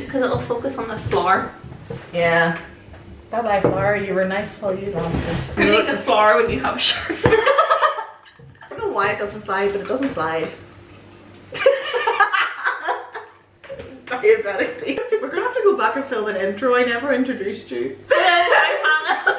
because it'll focus on this flower. Yeah. Bye bye flower, you were nice while you lasted. Who needs a flower when you have a shirt? I don't know why it doesn't slide, but it doesn't slide. Diabetic tea. We're gonna have to go back and film an intro. I never introduced you. Hello, I'm Hannah.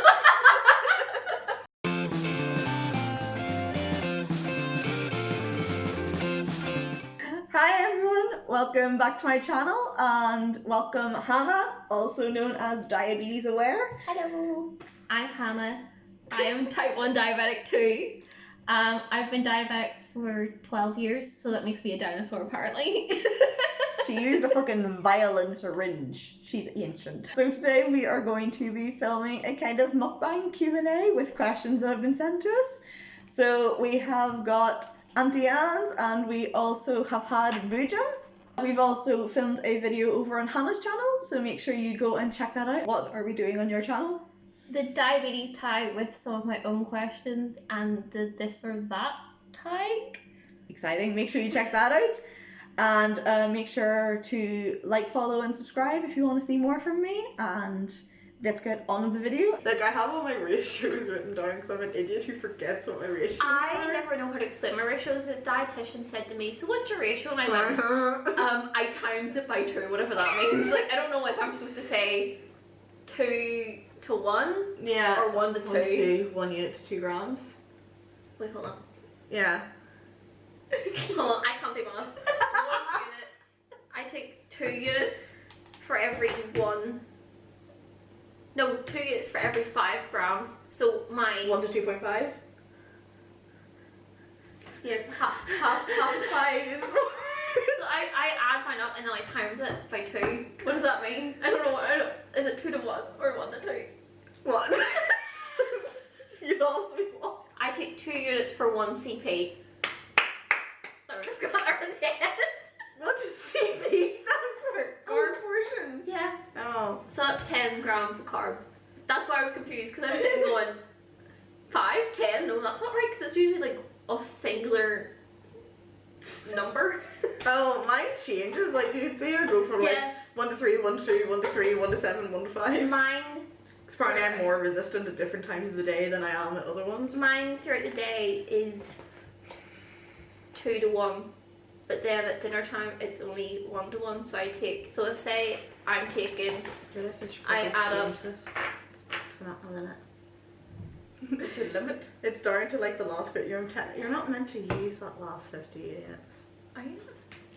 Hi everyone, welcome back to my channel and welcome Hannah, also known as Diabetes Aware. Hello, I'm Hannah. I am type 1 diabetic too. I've been diabetic for 12 years, so that makes me a dinosaur apparently. She used a fucking violin syringe. She's ancient. So today we are going to be filming a kind of mukbang Q&A with questions that have been sent to us. So we have got Auntie Anne's and we also have had Boojum. We've also filmed a video over on Hannah's channel, so make sure you go and check that out. What are we doing on your channel? The diabetes tag with some of my own questions and the this or that tag. Exciting. Make sure you check that out. And make sure to like, follow and subscribe if you want to see more from me. And let's get on with the video. Like, I have all my ratios written down because I'm an idiot who forgets what my ratios are. I never know how to explain my ratios. The dietitian said to me, so what's your ratio? And I went, I times it by 2, whatever that means. Like, I don't know if I'm supposed to say 2 to 1. Yeah. Or 1 to 2. 1 unit to 2 grams. Wait, hold on. Yeah. Hold on, I can't do math. 1 unit. I take 2 units for every 1. No, 2 units for every 5 grams. So my 1 to 2.5. Yes, half of 5 is. So I add mine up and then I times it by 2. What does that mean? I don't know. Is it 2 to 1 or 1 to 2? What? You lost me. What? I take 2 units for 1 CP. Sorry, I've got that in the head. What does CP stand for? Carb portion. Yeah. Oh. So that's 10 grams of carb. That's why I was confused because I was sitting going 5, 10. No, that's not right because it's usually like a singular number. Oh, mine changes. Like you can see, I go from like 1 to 3, 1 to 2, 1 to 3, 1 to 7, 1 to 5. Mine. It's probably I'm more resistant at different times of the day than I am at other ones. Mine throughout the day is 2 to 1, but then at dinner time it's only 1 to 1. So I take. So if say I'm taking, I add up. This. It's not a limit. What's your limit? It's starting to like the last bit. You're not meant to use that last 50 units. Are you?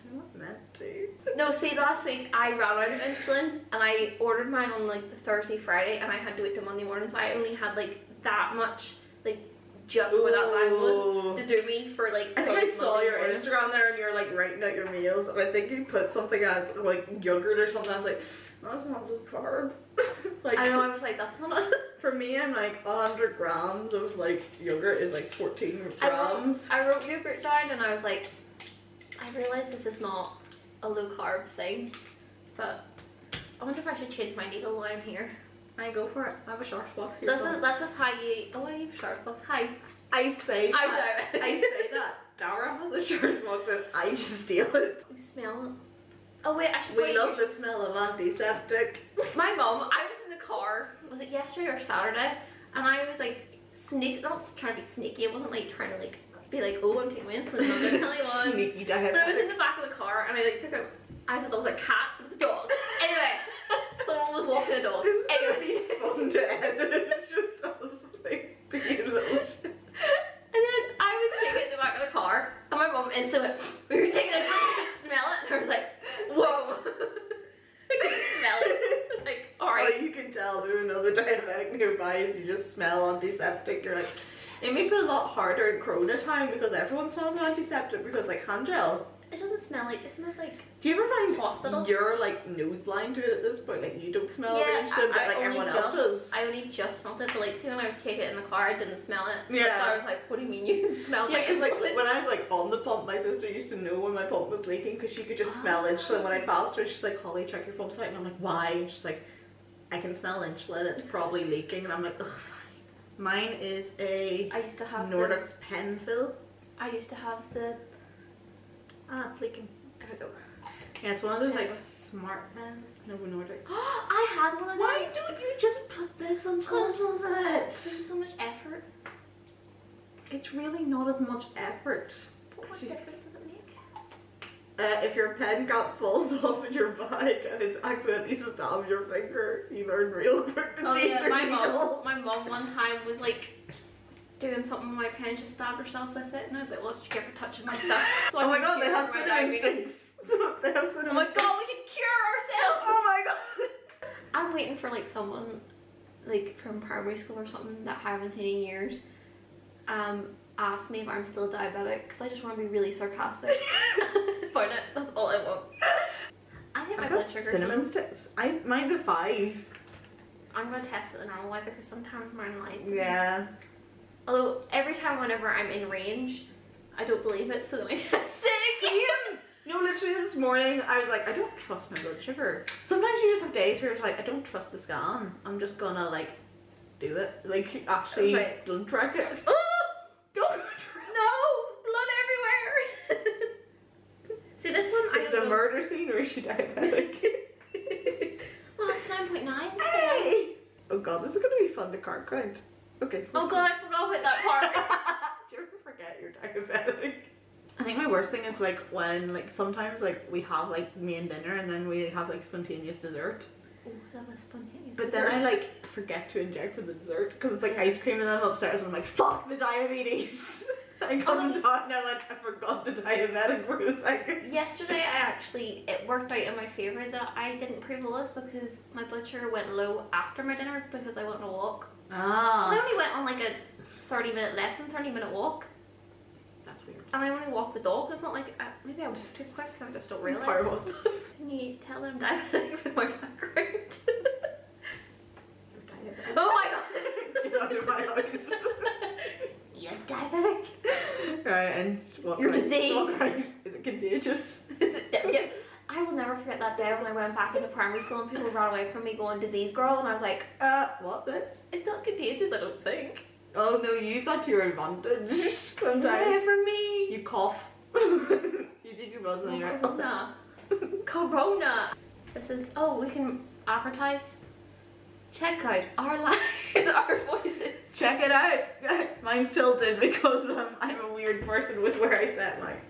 You're not meant to. No, see, last week I ran out of insulin and I ordered mine on like the Thursday, Friday, and I had to wait till Monday morning, so I only had like that much, like just where that line was to do me for like. I think I saw Monday your morning. Instagram there and you're like writing out your meals, and I think you put something as like yogurt or something. I was like, that's not a carb. Like, I know, I was like, that's not a. For me, I'm like 100 grams of like yogurt is like 14 grams. I wrote yogurt down and I was like, I realised this is not a low carb thing, but I wonder if I should change my needle while I'm here. I go for it. I have a short box here. That's just how you eat. Oh, I have a short box. Hi. I say I'm that. diabetic. I say that. Dara has a short box and I just steal it. You smell it. Oh wait, I should. We love the smell of antiseptic. My mum, I was in the car, was it yesterday or Saturday, and I was like not trying to be sneaky, I wasn't like trying to like be like, oh, I'm taking my insulin, I'm gonna tell you one. Sneaky diabetic. But I was in the back of the car and I like took I thought that was a cat, but it's a dog. Anyway, someone was walking a dog. This is Anyway. gonna be fun to edit. It's just us like being a little shit. And then I was taking it in the back of the car, and my mum instantly went, we were taking it, I could smell it, and I was like, whoa. I could smell it. I was like, alright. Oh, you can tell there's another diabetic nearby as you just smell antiseptic. You're like, it makes it a lot harder in Corona time because everyone smells an antiseptic because like hand gel. It doesn't smell like, it smells like. Do you ever find hospital? you're like nose blind to it at this point? Like you don't smell Yeah, the insulin, but I like only everyone else does. I only just smelled it, but like, see when I was taking it in the car, I didn't smell it. Yeah. So I was like, what do you mean you can smell my Yeah, because like insulin? when I was like on the pump, my sister used to know when my pump was leaking because she could just smell insulin. When I passed her, she's like, Holly, check your pump's out. And I'm like, why? And she's like, I can smell insulin, it's probably leaking. And I'm like, ugh, fine. Mine is a I used to have Nordics pen fill. I used to have the. Ah, it's leaking. There we go. Yeah, it's one of those like smart pens. Novo Nordisk. I had one of them. Why don't you just put this on top of it? There's so much effort. It's really not as much effort. But what difference does it make? If your pen cap falls off in your bag and it accidentally stabs your finger, you learn real quick to change your needle. My mom one time was like doing something with my pen, she stabbed herself with it, and I was like, "What's she get for touching my stuff?" So Oh my god, they have my cinnamon diabetes. sticks. They have cinnamon Oh my sticks. god, we can cure ourselves! Oh my god. I'm waiting for like someone like from primary school or something that I haven't seen in years ask me if I'm still diabetic, because I just want to be really sarcastic about it. That's all I want. I think my I've blood got sugar cinnamon sticks. Mine's a 5. I'm going to test it the normal way because sometimes mine lies to me. Yeah. Although every time whenever I'm in range, I don't believe it, so then I test it again. No, literally this morning I was like, I don't trust my blood sugar. Sometimes you just have days where it's like, I don't trust the scan. I'm just gonna like do it, like actually Right. blood track it. Oh! Don't. No! Blood everywhere! See, this one, I Is it don't a know. murder scene or is she diabetic? Oh, it's 9.9. Hey! Oh god, this is gonna be fun to card count. Okay. Oh god, I forgot about that part. Do you ever forget you're diabetic? I think my worst thing is like when like sometimes like we have like main dinner and then we have like spontaneous dessert. Oh, that was spontaneous. But then I like forget to inject with the dessert because it's like ice cream and then I'm upstairs and I'm like, fuck the diabetes. I come down now like I forgot the diabetic for a second. Yesterday, it worked out in my favour that I didn't pre-bolus because my blood sugar went low after my dinner because I went on a walk. I only went on like a 30-minute walk. That's weird. And I only walked the dog. It's not like, maybe I walked too quick and I just don't realise. Power walk. Can you tell them diabetic with my background? You're diabetic. Oh my god! Get out of my house. You're diabetic. Right, and what Your kind- disease. what kind- is it contagious? Is it, yeah, I will never forget that day when I went back into primary school and people ran away from me going disease girl, and I was like, What bit? it's not contagious, I don't think. Oh no, you use that to your advantage. Sometimes. Yeah, for me. You cough. You did your buzz on your Corona. Corona. This is, oh, we can advertise. Check out our lives, our voices. Check it out. Mine's tilted because I'm a weird person with where I set mine.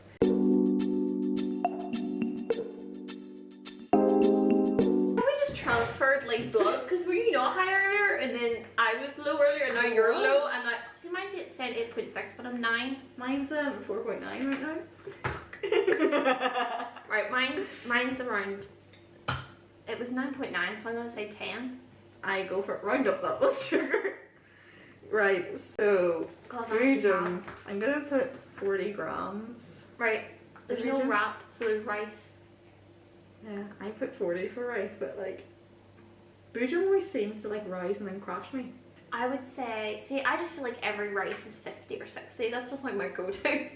We just transferred like bloods because were you not high earlier and then I was low earlier and now you're low and I see mine said 8.6 but I'm 9. Mine's 4.9 right now. Right, mine's around. It was 9.9, so I'm gonna say 10. I go for round up that blood sugar. Right, so God, that's freedom. fast. I'm gonna put 40 grams. Right, there's no Freedom? wrap, so there's rice. Yeah, I put 40 for rice, but like, Boojum always seems to like rise and then crash me. I would say, see, I just feel like every rice is 50 or 60. That's just like my go-to.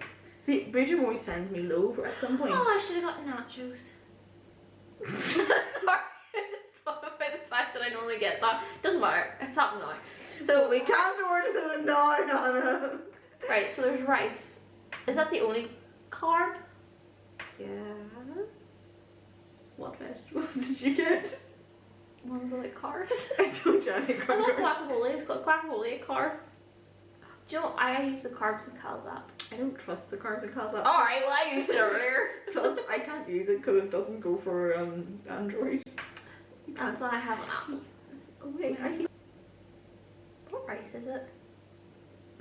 See, Boojum always sends me low at some point. Oh, I should have got nachos. Sorry, I just thought about the fact that I normally get that. Doesn't matter, it's happened now. So We can't order them now, Nana. right, so there's rice. Is that the only carb? Yes. What vegetables did you get? One of the like carbs. I told you I I got guacamole. It's got guacamole a carb. Do you know I use the carbs in Cal's app? I don't trust the carbs it calls up. Alright, well I used it earlier. Plus, I can't use it because it doesn't go for Android. You can't. That's why I have an app. Oh wait, I keep... What rice is it?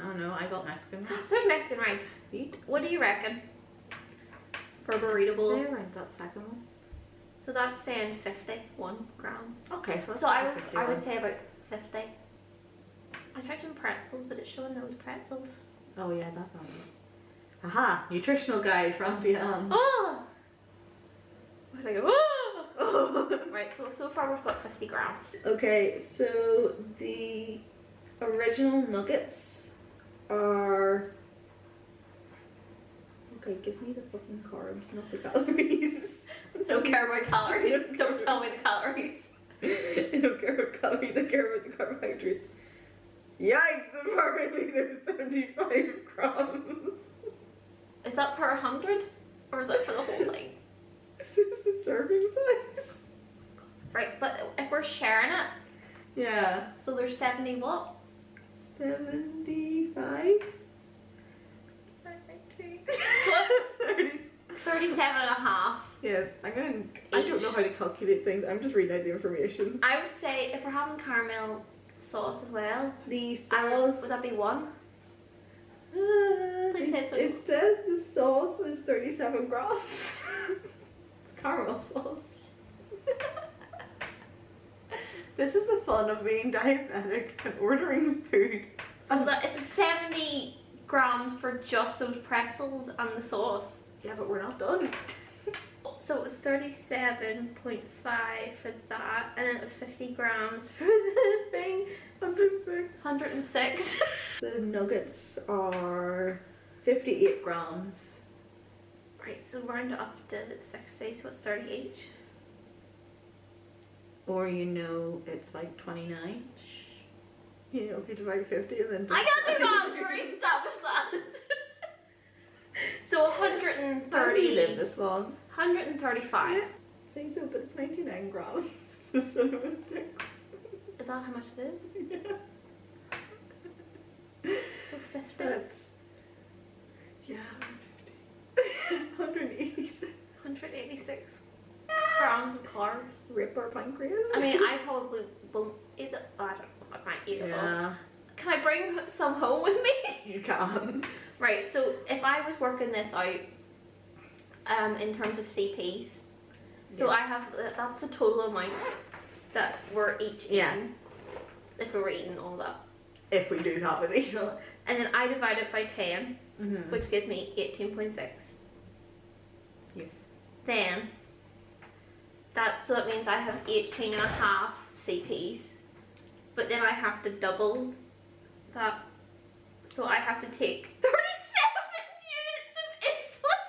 Oh no, I got Mexican rice. There's Mexican rice. Eat. What do you reckon? For a burrito bowl. Say around that second one. So that's saying 51 grams. Okay, so that's So I about would 50 I would then. say about 50. I typed in pretzels, but it's showing those pretzels. Oh yeah, that's on it. Aha! Nutritional guide for Auntie Anne. Oh! Where did I go? Oh! Right, so far we've got 50 grams. Okay, so the original nuggets are... Okay, give me the fucking carbs, not the calories. Don't care about calories. Don't tell me the calories. I don't care about calories, I care about the carbohydrates. Yikes, apparently there's 75 grams. Is that per 100? Or is that for the whole thing? This is the serving size. Right, but if we're sharing it, Yeah. so there's 70 what? 75? So it's 37 and a half. Yes, I don't know how to calculate things. I'm just reading out the information. I would say if we're having caramel sauce as well, The would sauce. that be one? Please say so. It says the sauce is 37 grams. It's caramel sauce. This is the fun of being diabetic and ordering food. So that it's 70 grams for just those pretzels and the sauce. Yeah, but we're not done. So it was 37.5 for that, and then it was 50 grams for the thing. 106. 106. The nuggets are 58 grams. Right, so round it up to 60, so it's 30 each. Or it's like 29. If you divide 50 and then. I can't do math, we already established that. So How do you 130. live this long? 135. Saying so, but it's 99 grams for cinnamon sticks. Is that how much it is? Yeah. So 50. That's. Yeah. 186. 186 grams of carbs. Rip our pancreas. I mean, I probably won't eat it. I don't know, I might eat it all. Yeah. Can I bring some home with me? You can. Right, so if I was working this out in terms of CPs, so Yes. I have, that's the total amount that we're each Yeah. eating, if we were eating all that. If we do have it, And then I divide it by 10, Mm-hmm. which gives me 18.6. Yes. Then, so that means I have 18 and a half CPs, but then I have to double that, so I have to take 37 units of insulin.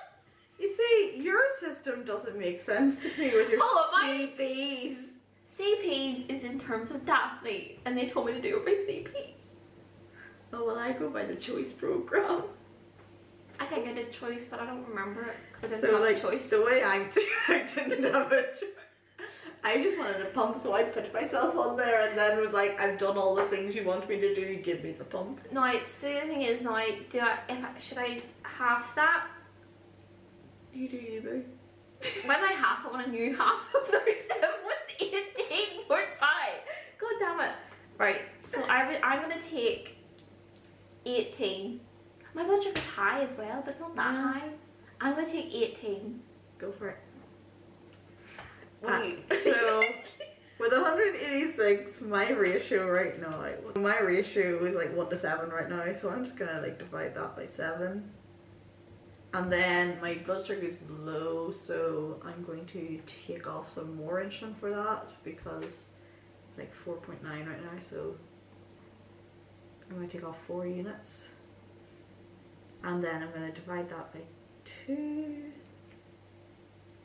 You see, your system doesn't make sense to me with your Oh, CPs. CPs is in terms of Daphne, and they told me to do it by CPs. Oh, well, I go by the choice program. I think I did choice, but I don't remember it because I So, didn't have like, a choice. the way I didn't have a choice. I just wanted a pump, so I put myself on there and then was like, I've done all the things you want me to do, give me the pump. No, it's the thing is now, should I half that? You do you, boo. When I half it, when I knew half of 37 was 18.5. God damn it. Right, so I'm going to take 18. My blood sugar's high as well, but it's not that Yeah. high. I'm going to take 18. Go for it. Wait. So, with 186, my ratio right now, my ratio is like 1 to 7 right now, so I'm just going to divide that by 7. And then my blood sugar is low, so I'm going to take off some more insulin for that because it's like 4.9 right now, so I'm going to take off 4 units. And then I'm going to divide that by 2.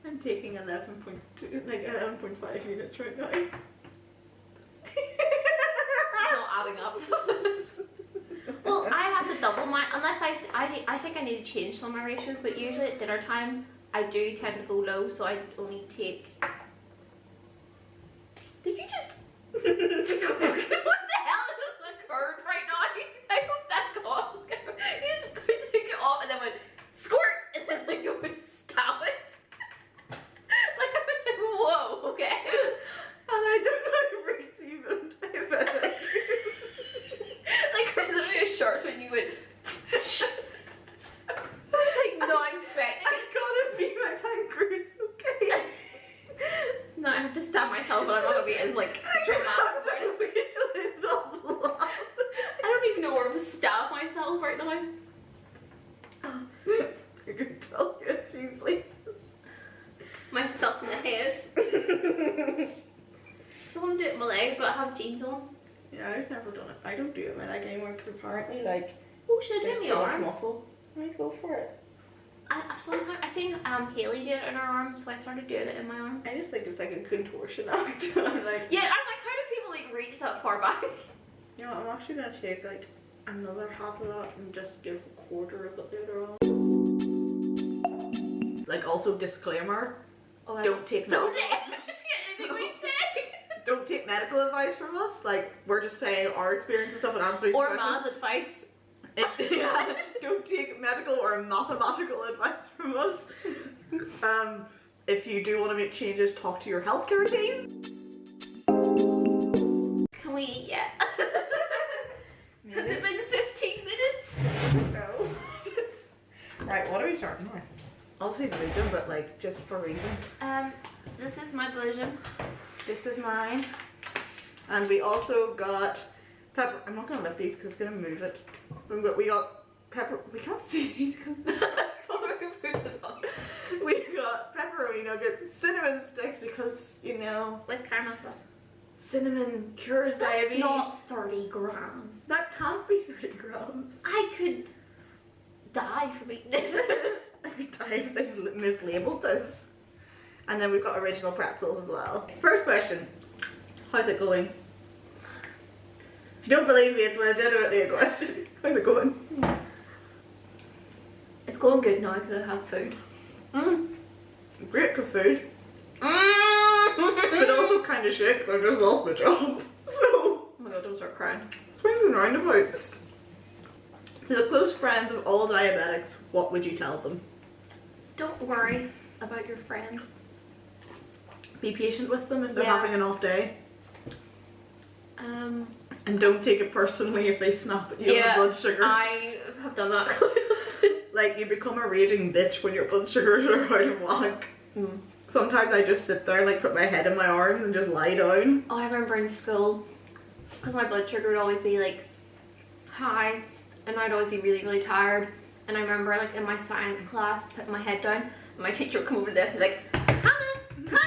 I'm taking 11.5 units right now. Still adding up. Well, I have to double mine, unless I think I need to change some of my ratios, but usually at dinner time, I do tend to go low, so I only take... Did you just... What the hell just occurred right now? I hope that gone. You just took it off and then went squirt, and then you would stab it. Like, I was like, whoa, okay. And I don't know how to break to even diabetic. Like, there's literally a short when you would. I was like not expecting. I gotta be my pancreas, okay? No, I have to stab myself, but I'm not gonna be as like dramatic. I don't wait till I stop laughing. I don't even know where to stab myself right now. I can tell you a few places. Myself in the head. So I want to do it in my leg, but I have jeans on. Yeah, I've never done it. I don't do it in my leg anymore because apparently, Oh, should I do there's it in too my much arm? muscle. Right, go for it. I seen Haley do it in her arm, so I started doing it in my arm. I just think it's like a contortion act. I'm like, Yeah, I'm like, how do people like reach that far back? you know, I'm actually gonna take like another half of that and just give a quarter of it later on. Like, also disclaimer, Oh, Don't take don't medical, anything we say. don't take medical advice from us. Like, we're just saying our experience and stuff and answering Or questions. Ma's advice. Yeah, don't take medical or mathematical advice from us. If you do want to make changes, talk to your healthcare team. Can we eat yet? Has it been 15 minutes? No. Right, what are we starting with? Obviously the region, but like just for reasons. This is my version. This is mine. And we also got pepper. I'm not gonna lift these because it's gonna move it. But we got pepper. We can't see these because we got pepperoni nuggets, cinnamon sticks because you know With caramel sauce. cinnamon cures That's diabetes. not 30 grams. That can't be 30 grams. I could die from eating this. I could die if they mislabeled this. And then we've got original pretzels as well. First question. How's it going? If you don't believe me, it's legitimately a question. How's it going? It's going good now because I have food. Great for food. But also kind of shit because I just lost my job. So, Oh my god, don't start crying. swings and roundabouts. To the close friends of all diabetics, what would you tell them? Don't worry about your friend. Be patient with them if they're Yeah. having an off day. And don't take it personally if they snap at you on Yeah, blood sugar. I have done that quite often. Like, you become a raging bitch when your blood sugars are out of whack. Sometimes I just sit there and like put my head in my arms and just lie down. Oh, I remember in school, because my blood sugar would always be like high, and I'd always be really, really tired. And I remember like in my science class, putting my head down, and my teacher would come over to this and be like, Hannah,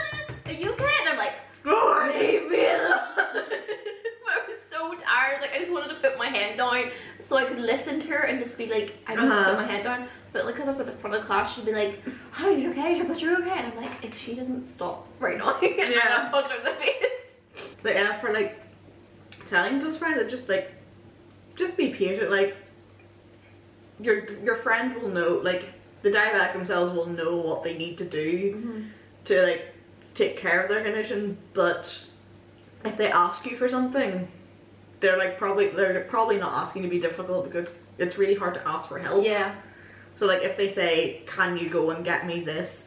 are you okay? And I'm like, Oh, leave me alone. I was so tired, like I just wanted to put my head down so I could listen to her and just be like, I don't put my head down. But like, because I was at the front of the class, she'd be like, "How are you okay? But you're okay." And I'm like, if she doesn't stop right now, Yeah. I'll punch her in the face. But yeah, for like telling those friends, that just be patient. Like your friend will know, like the diabetic themselves will know what they need to do to like take care of their condition. But if they ask you for something, they're probably not asking to be difficult because it's really hard to ask for help. Yeah. So like if they say, "Can you go and get me this?"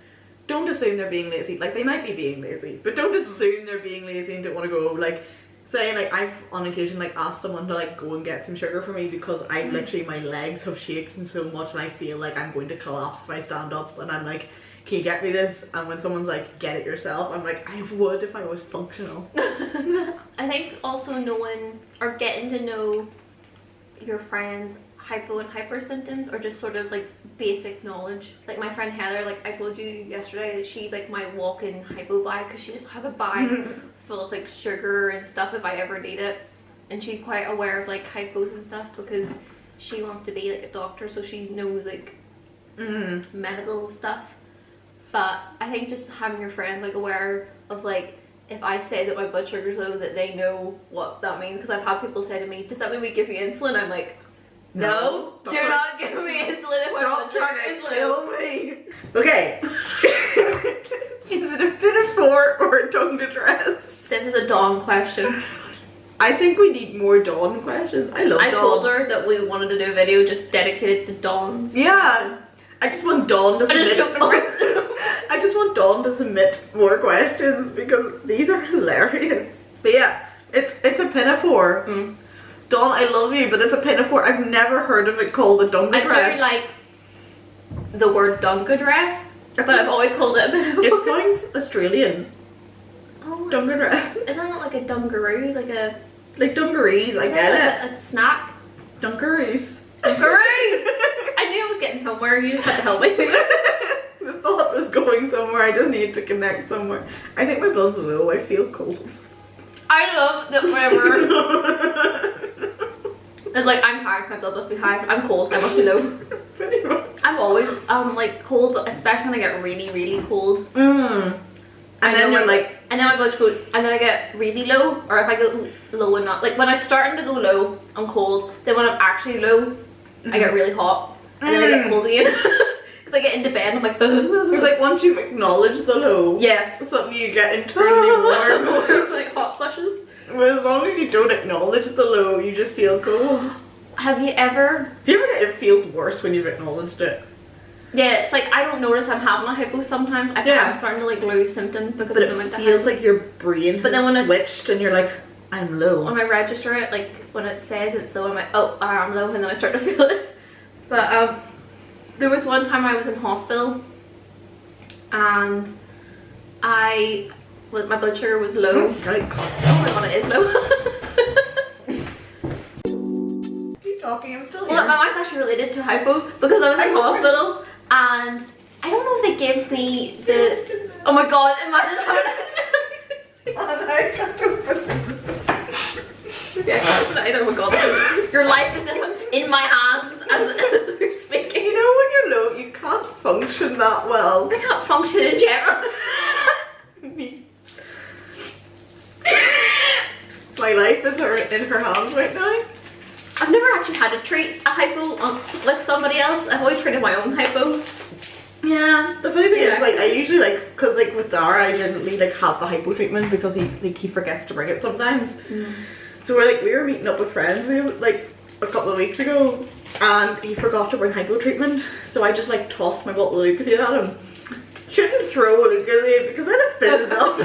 Don't assume they're being lazy. Like they might be being lazy, but don't assume they're being lazy and don't want to go. Like say like I've on occasion like asked someone to like go and get some sugar for me because I literally my legs have shaken so much and I feel like I'm going to collapse if I stand up, and I'm like, "Can you get me this?" And when someone's like, "Get it yourself," I'm like, I would if I was functional. I think also knowing or getting to know your friends' hypo and hyper symptoms, or just sort of like basic knowledge. Like my friend Heather, like I told you yesterday, that she's like my walk-in hypo bag because she just has a bag full of like sugar and stuff if I ever need it. And she's quite aware of like hypos and stuff because she wants to be like a doctor, so she knows like medical stuff. But I think just having your friends like aware of like, if I say that my blood sugar's low, that they know what that means. Because I've had people say to me, "Does that mean we give you insulin?" I'm like, no, Stop do it. not give me insulin if my Stop blood sugar trying is to low. kill me. Okay. Is it a Pinafore or a Dungadress? This is a Dawn question. I think we need more Dawn questions. I love I Dawn. told her that we wanted to do a video just dedicated to Dawn's. Yeah. I just want Dawn to I just submit. don't know. I just want Dawn to submit more questions because these are hilarious. But yeah, it's a Pinafore. Dawn, I love you, but it's a Pinafore. I've never heard of it called a Dungadress. I do like the word Dungadress, but I've always called it a Pinafore. It sounds Australian. Oh, Dungadress. is that not like a dungaroo? Like a... Like dungarees, I get it. A snack? Dungarees. Dungarees! I knew I was getting somewhere, you just had to help me. The thought was going somewhere, I just needed to connect somewhere. I think my blood's low, I feel cold. I love that whenever it's like, I'm tired, my blood must be high, I'm cold, I must be low. Pretty much. I'm always like cold, but especially when I get really, really cold. And then you're like... And then my blood goes, and then I get really low, or if I go low and not, like when I'm starting to go low, I'm cold, then when I'm actually low, I get really hot, and then I get cold again. Because Because I get into bed and I'm like, It's like once you've acknowledged the low, yeah. suddenly you get internally more and more. It's like hot flushes. But as long as you don't acknowledge the low, you just feel cold. Have you ever? Do you ever get it feels worse when you've acknowledged it? Yeah, it's like I don't notice I'm having a hypo sometimes. I'm starting to like lose symptoms because But of it the mental feels health. like your brain But has then when switched and you're like, I'm low. When I register it, like when it says it's low, I'm like, oh, I'm low, and then I start to feel it. But there was one time I was in hospital, and my blood sugar was low. Yikes. Oh my god, it is low. Keep talking, I'm still here. Well, mine's actually related to hypos because I was in hospital, and I don't know if they gave me the. Oh my god! Imagine having Okay, either. Oh my god, your life is in my hands as we're speaking. You know when you're low, you can't function that well. I can't function in general. My life is in her hands right now. I've never actually had to treat a hypo with somebody else. I've always treated my own hypo. Yeah, the funny thing is, like, I usually, like, because, like, with Dara, I generally, like, have the hypo treatment because he forgets to bring it sometimes. So we were meeting up with friends, like, a couple of weeks ago, and he forgot to bring hypo treatment, so I just, like, tossed my bottle of Lucozade at him. Shouldn't throw Lucozade, because then it fizzes up, so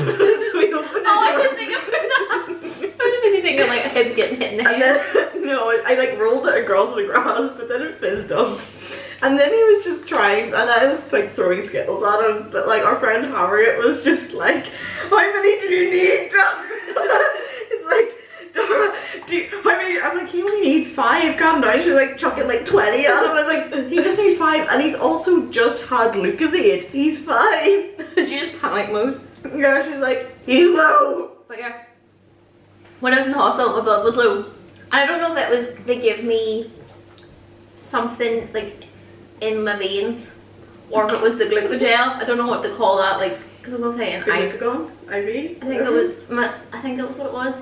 we open it. Oh, I didn't think about that. I was busy thinking, like, him getting hit in the head. And then, no, I like rolled it across the grass, but then it fizzed up. And then he was just trying, and I was like throwing Skittles at him, but like our friend Harriet was just like, how many do you need, Dara? It's like, Dara, how many? I'm like, he only needs 5, calm down. She's like chucking like 20 at him. I was like, he just needs 5, and he's also just had Lucozade. He's 5. Did you just panic mode? Yeah, she's like, he's low. But yeah, when I was in the hospital, my blood was low. And I don't know if it was, they give me something like in my veins, or if it was the glucogel. I don't know what to call that, like, because I was gonna say an Glucagon? IV? I think it was what it was.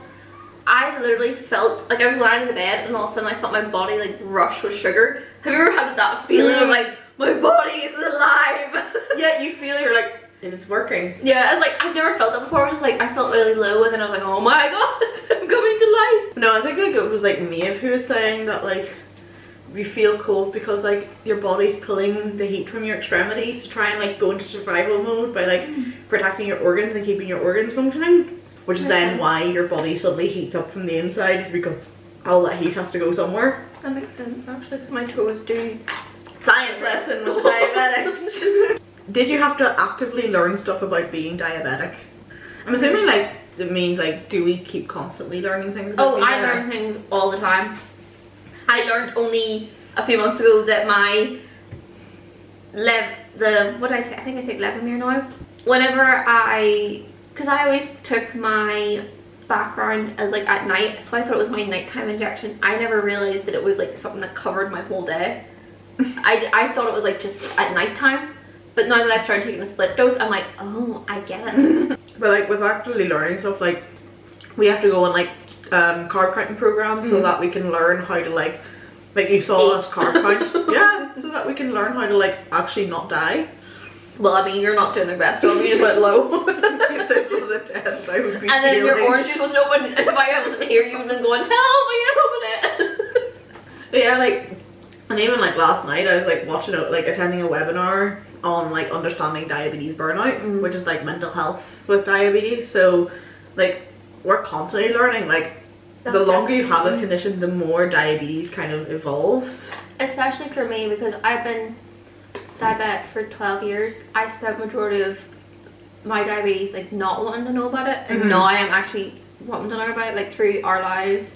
I literally felt like I was lying in the bed, and all of a sudden I felt my body like rush with sugar. Have you ever had that feeling of like my body is alive? Yeah, you feel you're like, and it's working. Yeah, I was like, I've never felt that before. I was like, I felt really low, and then I was like, oh my god, I'm coming to life. No, I think like it was like Maeve who was saying that like you feel cold because like your body's pulling the heat from your extremities to try and like go into survival mode by like protecting your organs and keeping your organs functioning, which is then why your body suddenly heats up from the inside, is because all that heat has to go somewhere. That makes sense actually, because my toes do. Science lesson with diabetics. Did you have to actively learn stuff about being diabetic? I'm assuming like it means like, do we keep constantly learning things about being I diabetic? learn things all the time. I learned only a few months ago that my what did I take? I think I take Levemir now. Whenever because I always took my background as like at night, so I thought it was my nighttime injection. I never realized that it was like something that covered my whole day. I thought it was like just at nighttime, but now that I've started taking the split dose, I'm like, oh, I get it. But like with actually learning stuff, like we have to go on like carb counting programs so that we can learn how to like you saw us carb count. Yeah, so that we can learn how to like actually not die. Well, I mean, you're not doing the best job. You just went low. If this was a test, I would be. And then your feeling- orange juice wasn't open. If I wasn't here, you would have been going, help me, open it. But yeah, like, and even like last night, I was like watching attending a webinar on like understanding diabetes burnout, which is like mental health with diabetes. So, like, we're constantly learning. Like, That's the longer you have this definitely- condition, the more diabetes kind of evolves. Especially for me, because I've been diabetic for 12 years. I spent majority of my diabetes like not wanting to know about it, and now I am actually wanting to learn about it, like through our lives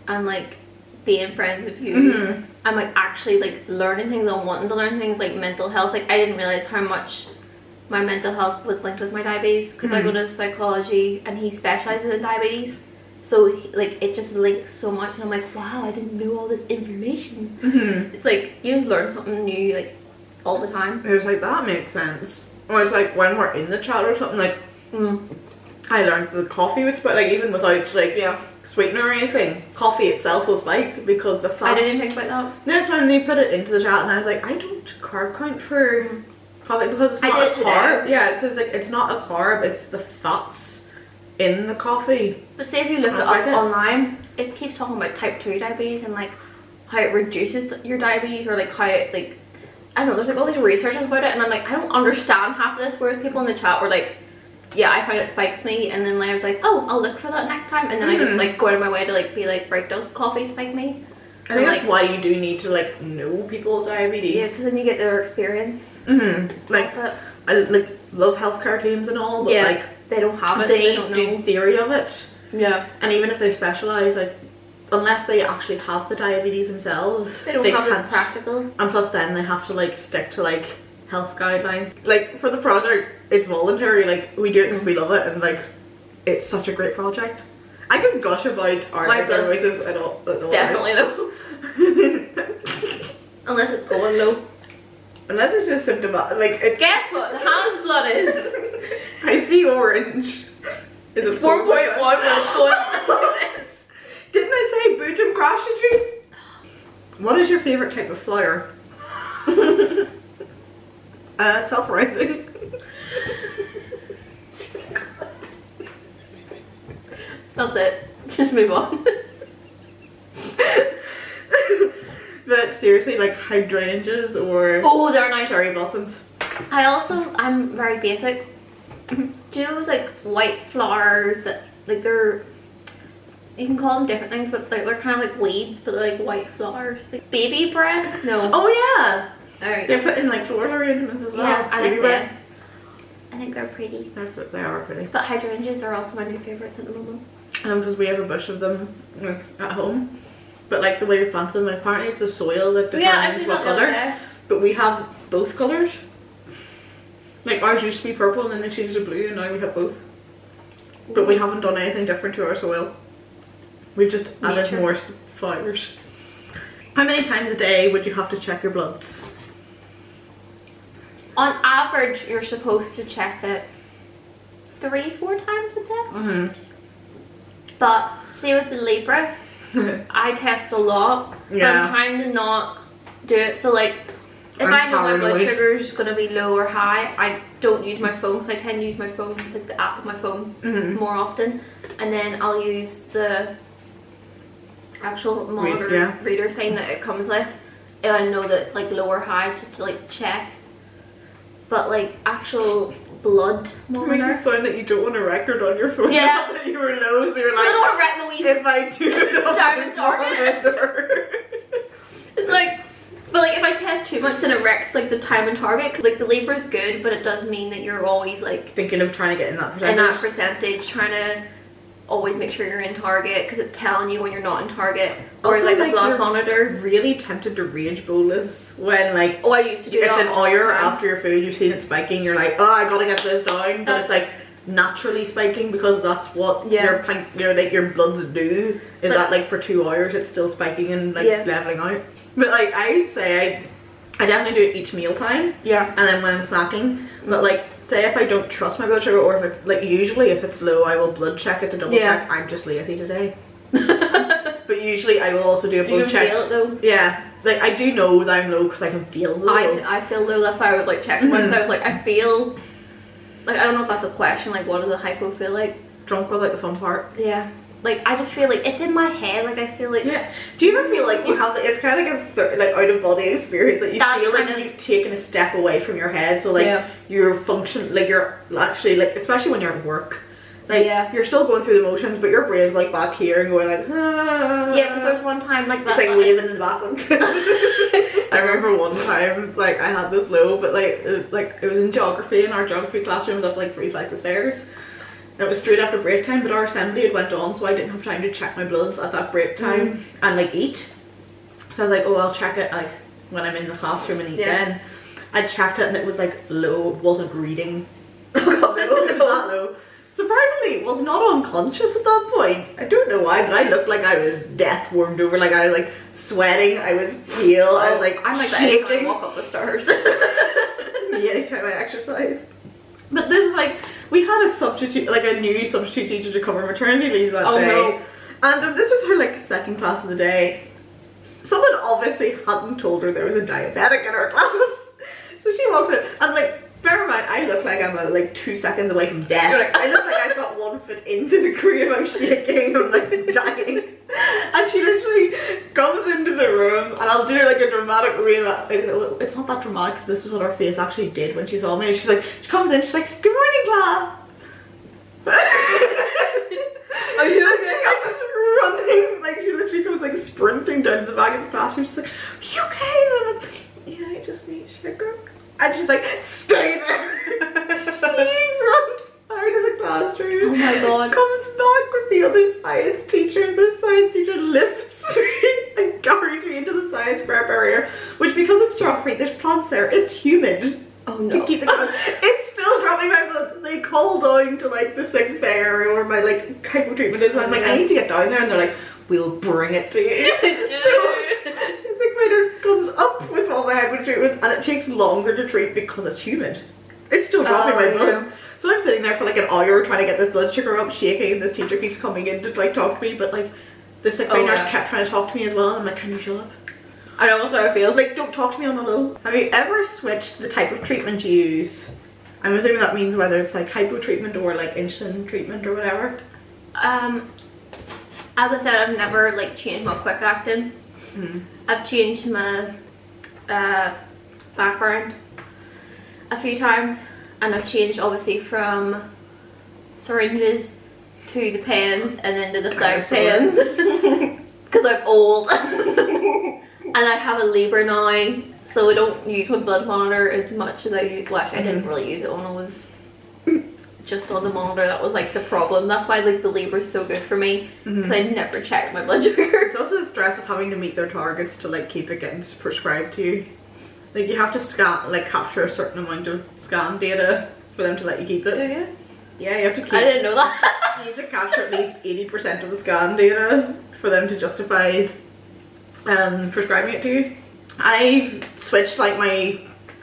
and like being friends with you. I'm like actually like learning things and wanting to learn things like mental health. Like I didn't realize how much my mental health was linked with my diabetes, because I go to psychology and he specializes in diabetes, so like it just links so much, and I'm like, wow, I didn't know all this information. It's like you just learn something new like all the time. It was like, that makes sense. Or it's like when we're in the chat or something, like I learned the coffee would spike, like even without like Yeah. sweetener or anything, coffee itself will spike because the fat. I didn't think about that. No, it's when they put it into the chat and I was like, I don't carb count for coffee because it's I not did a carb. today. Yeah, because like it's not a carb, it's the fats in the coffee. But say if you look it That's up right. online, it keeps talking about type 2 diabetes and like how it reduces your diabetes, or like how it like, I don't know, there's like all these researches about it, and I'm like, I don't understand half of this, whereas people in the chat were like, yeah, I find it spikes me, and then like, I was like, oh, I'll look for that next time, and then I just like go out of my way to like be like, right, does coffee spike me? I think And, that's why you do need to like know people with Yeah, diabetes. because then you get their experience. Like But I like love healthcare teams and all, but Yeah. like they don't have it, so they they don't do know. theory of it, Yeah, and even if they specialize, like unless they actually have the diabetes themselves, they don't have it can't. practical. And plus then they have to like stick to like health guidelines. Like for the project, it's voluntary, like we do it because we love it, and like it's such a great project. I could gush about our My exercises blood's at all Definitely though. times. Unless it's going low. Unless it's just symptomatic, like it's Guess what? Hannah's blood is. I see orange. Is It's it 4.1 when it's going like this. Didn't I say Boojum crashed you? What is your favourite type of flour? Self-rising. That's it. Just move on. But seriously, like hydrangeas or Oh, they're nice. cherry blossoms. I'm very basic. Do you know those like white flowers that like they're, you can call them different things, but like they're kind of like weeds, but they're like white flowers. Like baby breath? No. Oh yeah, There you they're go. put in like floral arrangements as well. Yeah, I Baby like breath. them. I think they're pretty. They are pretty. But hydrangeas are also my new favourites at the moment. Because we have a bush of them like, at home, but like the way we plant them, like, apparently it's the soil that Yeah, I determines think what that the other colour. day. But we have both colours. Like ours used to be purple and then they changed to blue, and now we have both. But we haven't done anything different to our soil. We've just added Nature. more flowers. How many times a day would you have to check your bloods? On average, you're supposed to check it 3-4 times a day. Mm-hmm. But see with the Libra, I test a lot. But I'm Yeah. trying to not do it. So like, if I'm I know my blood paranoid. sugar is gonna be low or high, I don't use my phone. Because I tend to use my phone, like the app of my phone, Mm-hmm. more often. And then I'll use the actual monitor reader thing that it comes with. And I know that it's like low or high, just to like check. But like actual blood It monitor. makes it sound that you don't want a record on your phone. Yeah. That you were low, so you're I like, don't want to wreck my wee. if I do it on Diamond the target. monitor. It's like, but like if I test too much, then it wrecks like the time and target. Cause like the Libra's good, but it does mean that you're always like Thinking of trying to get in that percentage. in that percentage, trying to always make sure you're in target, because it's telling you when you're not in target. Whereas Also, like the like, blood you're monitor. really tempted to rage bolus when like Oh, I used to do it's that an all the hour time. after your food, you've seen it spiking, you're like, oh, I gotta get this down, but it's That's- like naturally spiking because that's what Yeah. your bloods do. Is But- that like for 2 hours it's still spiking and like Yeah. leveling out. But like I say, I definitely do it each meal time Yeah. and then when I'm snacking. But like say if I don't trust my blood sugar, or if it's like usually if it's low, I will blood check it to double Yeah. check. I'm just lazy today. But usually I will also do a You blood can check. feel it though. Yeah, like I do know that I'm low because I can feel the low. I feel low. That's why I was like checking once. Mhm. I was like, I feel like, I don't know if that's a question. Like, what does a hypo feel like? Drunk was like the fun part. Yeah. Like I just feel like it's in my head. Like I feel like Yeah. Do you ever feel like you have like it's kind of like a like out of body experience, like you That's feel like kind of- you've taken a step away from your head, so like Yeah. your function, like you're actually like, especially when you're at work, like Yeah. you're still going through the motions, but your brain's like back here and going like, ah. Yeah, because there's one time like It's that. like waving in the back like this. I remember one time, like I had this low, but like it was in geography, and our geography classroom was up like 3 flights of stairs. It was straight after break time, but our assembly had went on, so I didn't have time to check my bloods at that break time and like eat. So I was like, oh, I'll check it like when I'm in the classroom and eat Yeah. then. I checked it and it was like low, it wasn't reading. Oh god, It was that low. Surprisingly, it was not unconscious at that point. I don't know why, but I looked like I was death warmed over. Like I was like sweating, I was pale, I was like I'm like that every time I shaking. walk up the stairs. Me anytime I exercise. But this is like, we had a substitute, like a new substitute teacher to cover maternity leave that day. No. And this was her like second class of the day. Someone obviously hadn't told her there was a diabetic in her class. So she walks in and like, bear in mind, I look like I'm like 2 seconds away from death. I look like I've got 1 foot into the grave. I'm shaking. I'm like dying. And she literally comes into the room, and I'll do like a dramatic it's not that dramatic because this is what her face actually did when she saw me. She's like, she comes in, she's like, "Good morning, class." Are you okay? She comes running, like she literally comes like sprinting down to the back of the classroom. She's like, "Are you okay?" And I'm like, "Yeah, I just need sugar." And she's like, "Stay there." She runs out of the classroom. Oh my god. Comes back with the other science teacher. The science teacher lifts me and carries me into the science prep area. Which, because it's geography, there's plants there. It's humid. Oh To no. keep the it's still dropping my blood. So they call down to like the sick bay area where my like hypo treatment is. And I'm like, I need to get down there, and they're like, "We'll bring it to you." So the sick bay nurse comes up with all my hypo treatment, and it takes longer to treat because it's humid. It's still dropping my blood. Yeah. So I'm sitting there for like an hour trying to get this blood sugar up, shaking, and this teacher keeps coming in to like talk to me, but like the sick bay nurse kept trying to talk to me as well, and I'm like, "Can you shut up? I know, that's how I feel. Like, don't talk to me on the low." Have you ever switched the type of treatment you use? I'm assuming that means whether it's like hypo treatment or like insulin treatment or whatever. As I said, I've never like changed my quick acting. I've changed my background a few times, and I've changed obviously from syringes to the pens and then to the flex pens because I'm old. And I have a Libra now, so I don't use my blood monitor as much as I use. Well, actually, I didn't really use it when I was just on the monitor. That was like the problem. That's why like the Libra is so good for me, because I never checked my blood sugar. It's also the stress of having to meet their targets to like keep it getting prescribed to you. Like you have to scan, like capture a certain amount of scan data for them to let you keep it. Do you? Yeah, you have to keep. I didn't know that. You need to capture at least 80% of the scan data for them to justify prescribing it to you. I've switched like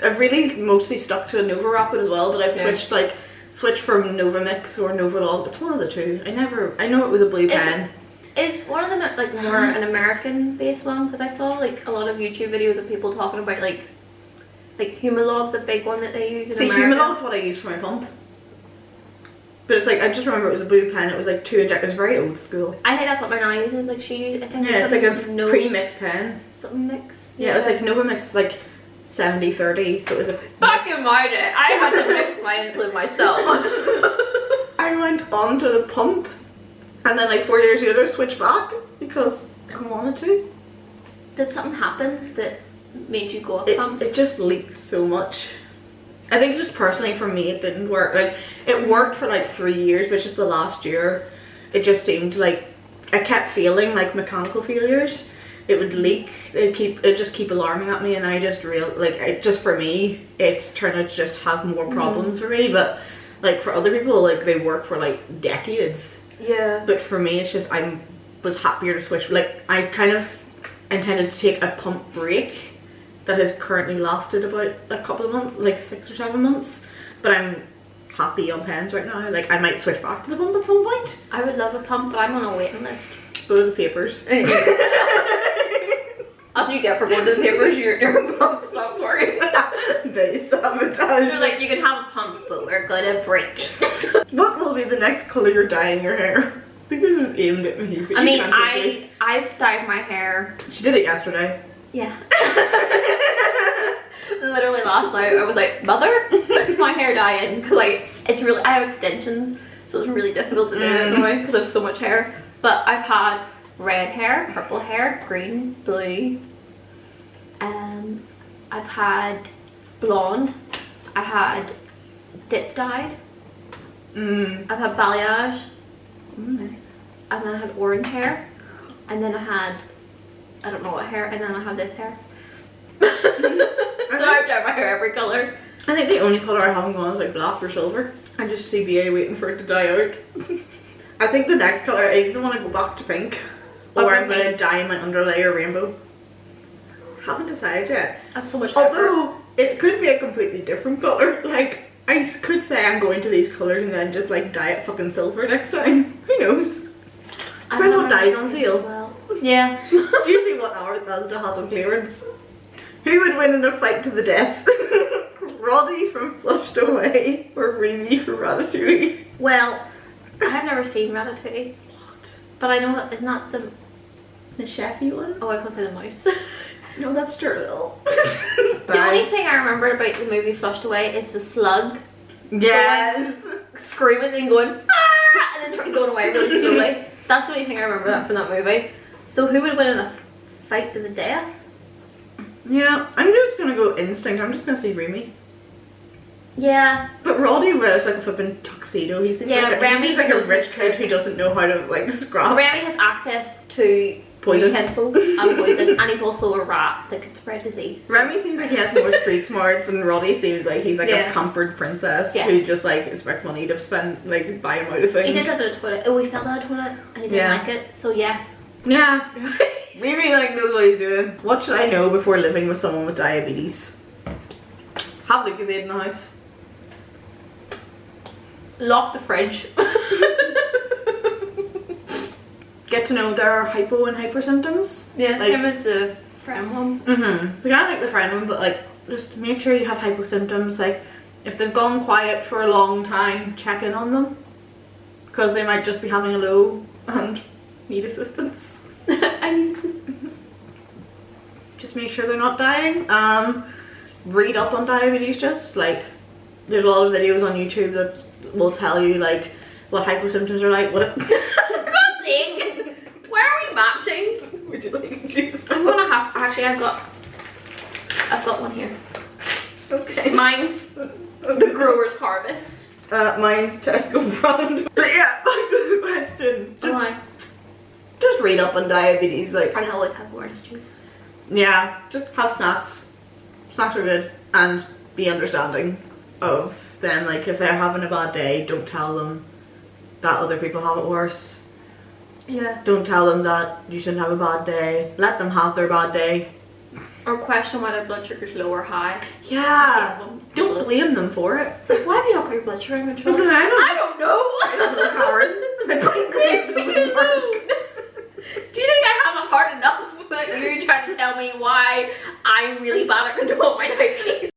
I've really mostly stuck to a Nova Rapid as well, but I've switched from Novamix or Novolog. It's one of the two. I know it was a blue pen. Is one of them like more an American based one? Because I saw like a lot of YouTube videos of people talking about like Humalog's a big one that they use in America. Humalog's what I use for my pump. But it's like, I just remember it was a blue pen, it was like 2 injectors, it was very old school. I think that's what my nan uses, like she, I think yeah, it's like a pre-mixed pen. Something mix. Yeah, it was like Novamix, like 70-30, so it was a... Back in my day, I had to mix my insulin myself. I went on to the pump, and then like 4 years later switched back, because I wanted to. Did something happen that made you go up pumps? It just leaked so much. I think just personally for me it didn't work. Like it worked for like 3 years, but just the last year it just seemed like I kept feeling like mechanical failures. It would leak, it just keep alarming at me, and I just for me it's trying to just have more problems for me. But like for other people, like they work for like decades. Yeah. But for me it's just I was happier to switch. Like I kind of intended to take a pump break that has currently lasted about a couple of months, like 6 or 7 months, but I'm happy on pens right now. Like I might switch back to the pump at some point. I would love a pump, but I'm on a waiting list. Go to the papers. As you get for going to the papers, your pump stops working. They sabotage. They're like, you can have a pump, but we're gonna break it. What will be the next colour you're dyeing your hair? I think this is aimed at me. I mean, I've dyed my hair. She did it yesterday. Yeah. Literally last night I was like, "Mother, put my hair dye in," because like I have extensions, so it's really difficult to do it anyway because I have so much hair. But I've had red hair, purple hair, green, blue. I've had blonde. I had dip dyed. I've had balayage. Nice. And then I had orange hair, and then I don't know what hair, and then I have this hair. So I've dyed my hair every colour. I think the only colour I haven't gone is like black or silver. I'm just CBA waiting for it to die out. I think the next colour, I either want to go back to pink, or I'm going to dye my underlayer rainbow. Haven't decided yet. That's so much effort. Although, it could be a completely different colour. Like, I could say I'm going to these colours and then just like dye it fucking silver next time. Who knows? Depends what dye's on sale. Well. Yeah. It's usually what our Asda has on clearance. Who would win in a fight to the death? Roddy from Flushed Away or Remy from Ratatouille? Well, I've never seen Ratatouille. What? But I know it's not the. The chefy one? Oh, I can't say the mouse. No, that's Turtle. The only thing I remember about the movie Flushed Away is the slug Yes. screaming and going, ah, and then going away really slowly. That's the only thing I remember from that movie. So who would win in a fight to the death? Yeah, I'm just gonna go instinct. I'm just gonna say Remy. Yeah. But Roddy wears like a flippin' tuxedo. He seems like Remy he seems like a knows rich his kid trick. who doesn't know how to like scrap. Remy has access to Poison. utensils and poison, and he's also a rat that could spread disease. Remy seems like he has more street smarts, and Roddy seems like he's like a pampered princess who just like expects money to spend, like buy him out of things. He did that at a toilet. Oh, he fell down a toilet and he didn't like it. So yeah. Yeah. Remy like knows what he's doing. What should I know before living with someone with diabetes? Have Lucozade in the house. Lock the fridge. Get to know their hypo and hyper symptoms. Yeah, like, same as the friend one. Mm-hmm. So kind of like the friend one, but like just make sure you have hypo symptoms. Like if they've gone quiet for a long time, check in on them because they might just be having a low and need assistance. I need assistance. Just make sure they're not dying. Read up on diabetes. Just like there's a lot of videos on YouTube that will tell you like what hypo symptoms are like. What? For God's sake! Where are we matching? Would you like to choose? I'm gonna have. Actually, I've got one here. Okay. Mine's the Grower's Harvest. Mine's Tesco brand. But yeah, back to the question. Just read up on diabetes. Like I always have more to choose. yeah, just have snacks. Snacks are good, and be understanding of them. Like if they're having a bad day, don't tell them that other people have it worse. Yeah. Don't tell them that you shouldn't have a bad day. Let them have their bad day. Or question why their blood sugar's low or high. Yeah. Don't blame them for it. It's like, why have you not got your blood sugar under control? Because I don't know. I don't know, Karen. My pancreas doesn't work. Do you think I have a heart enough that you're trying to tell me why I'm really bad at controlling my diabetes?